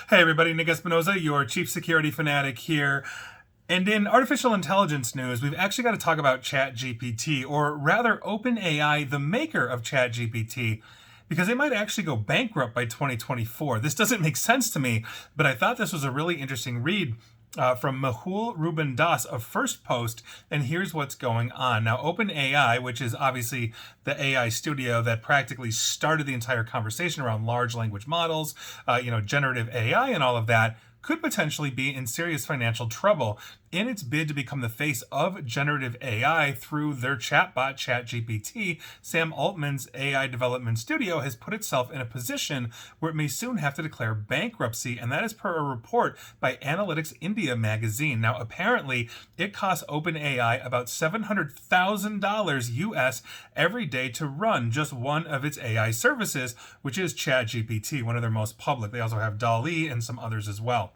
Hey everybody, Nick Espinoza, your chief security fanatic here. And in artificial intelligence news, we've actually got to talk about ChatGPT, or rather OpenAI, the maker of ChatGPT, because they might actually go bankrupt by 2024. This doesn't make sense to me, but I thought this was a really interesting read from Mehul Ruben Das of First Post, and here's what's going on. Now, OpenAI, which is obviously the AI studio that practically started the entire conversation around large language models, generative AI and all of that, could potentially be in serious financial trouble in its bid to become the face of generative AI through their chatbot ChatGPT. Sam Altman's AI development studio has put itself in a position where it may soon have to declare bankruptcy, and that is per a report by Analytics India magazine. Now, apparently, it costs OpenAI about $700,000 US every day to run just one of its AI services, which is ChatGPT, one of their most public. They also have DALL-E and some others as well.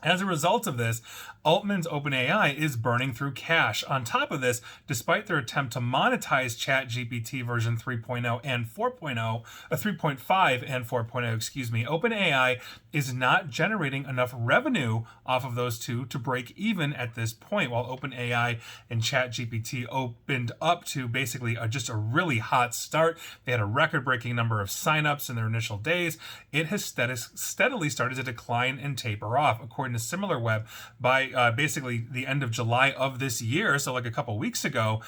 As a result of this, Altman's OpenAI is burning through cash. On top of this, despite their attempt to monetize ChatGPT version 3.0 and 4.0, 3.5 and 4.0, OpenAI is not generating enough revenue off of those two to break even at this point. While OpenAI and ChatGPT opened up to basically just a really hot start, they had a record-breaking number of signups in their initial days. It has steadily started to decline and taper off, according to SimilarWeb. By basically the end of July of this year, so like a couple weeks ago,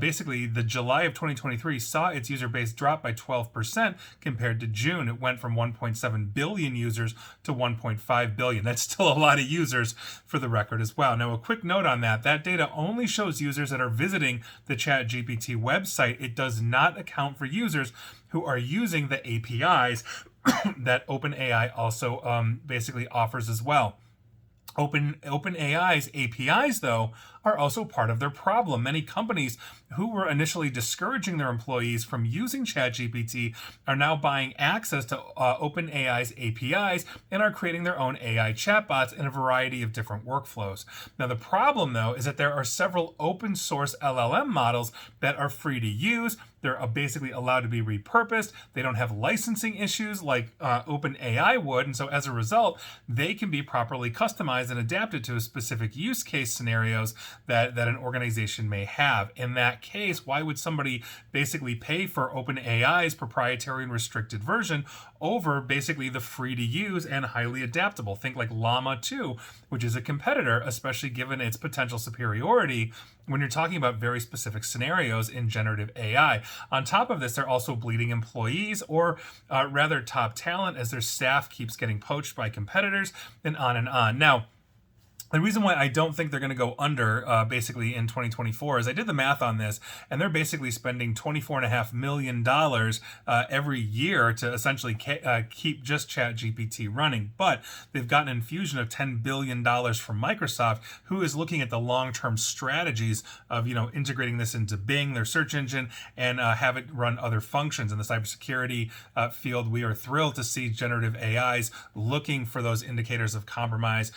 basically the July of 2023 saw its user base drop by 12% compared to June. It went from 1.7 billion users to 1.5 billion. That's still a lot of users for the record as well. Now, a quick note on that data only shows users that are visiting the ChatGPT website. It does not account for users who are using the APIs that OpenAI also basically offers as well. OpenAI's APIs, though, are also part of their problem. Many companies who were initially discouraging their employees from using ChatGPT are now buying access to OpenAI's APIs and are creating their own AI chatbots in a variety of different workflows. Now, the problem, though, is that there are several open source LLM models that are free to use. They're basically allowed to be repurposed. They don't have licensing issues like OpenAI would, and so as a result, they can be properly customized and adapted to specific use case scenarios that an organization may have. In that case, why would somebody basically pay for OpenAI's proprietary and restricted version over basically the free to use and highly adaptable? Think like Llama 2, which is a competitor, especially given its potential superiority when you're talking about very specific scenarios in generative AI. On top of this, they're also bleeding employees, or rather top talent, as their staff keeps getting poached by competitors, and on and on. Now, the reason why I don't think they're going to go under basically in 2024 is I did the math on this, and they're basically spending $24.5 million every year to essentially keep just ChatGPT running. But they've got an infusion of $10 billion from Microsoft, who is looking at the long-term strategies of integrating this into Bing, their search engine, and have it run other functions. In the cybersecurity field, we are thrilled to see generative AIs looking for those indicators of compromise,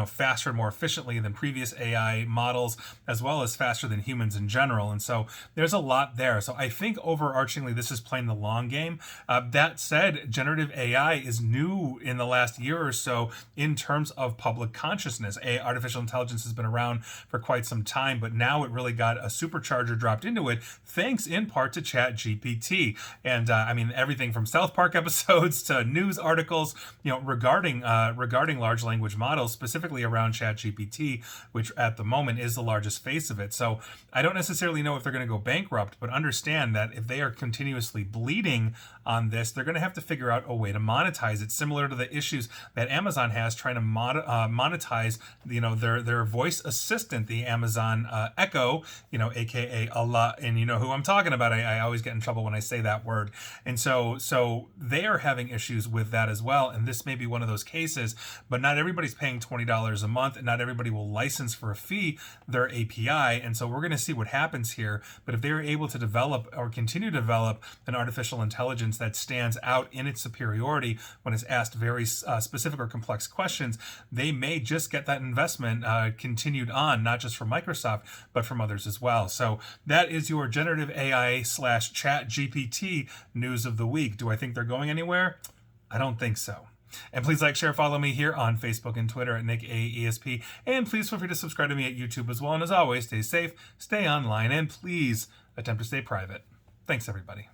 faster, more efficiently than previous AI models, as well as faster than humans in general. And so there's a lot there. So I think overarchingly, this is playing the long game. That said, generative AI is new in the last year or so in terms of public consciousness. Artificial intelligence has been around for quite some time, but now it really got a supercharger dropped into it, thanks in part to ChatGPT. And everything from South Park episodes to news articles, regarding large language models, specifically around ChatGPT, which at the moment is the largest face of it. So I don't necessarily know if they're going to go bankrupt, but understand that if they are continuously bleeding on this, they're going to have to figure out a way to monetize it, similar to the issues that Amazon has trying to monetize, their voice assistant, the Amazon Echo, aka Allah, and you know who I'm talking about. I always get in trouble when I say that word, and so they are having issues with that as well. And this may be one of those cases, but not everybody's paying $20 a month, and not everybody will license for a fee their API, and so we're going to see what happens here. But if they are able to develop or continue to develop an artificial intelligence that stands out in its superiority when it's asked very specific or complex questions, they may just get that investment continued on, not just from Microsoft, but from others as well. So that is your generative AI / ChatGPT news of the week. Do I think they're going anywhere? I don't think so. And please like, share, follow me here on Facebook and Twitter at NickAESP. And please feel free to subscribe to me at YouTube as well. And as always, stay safe, stay online, and please attempt to stay private. Thanks, everybody.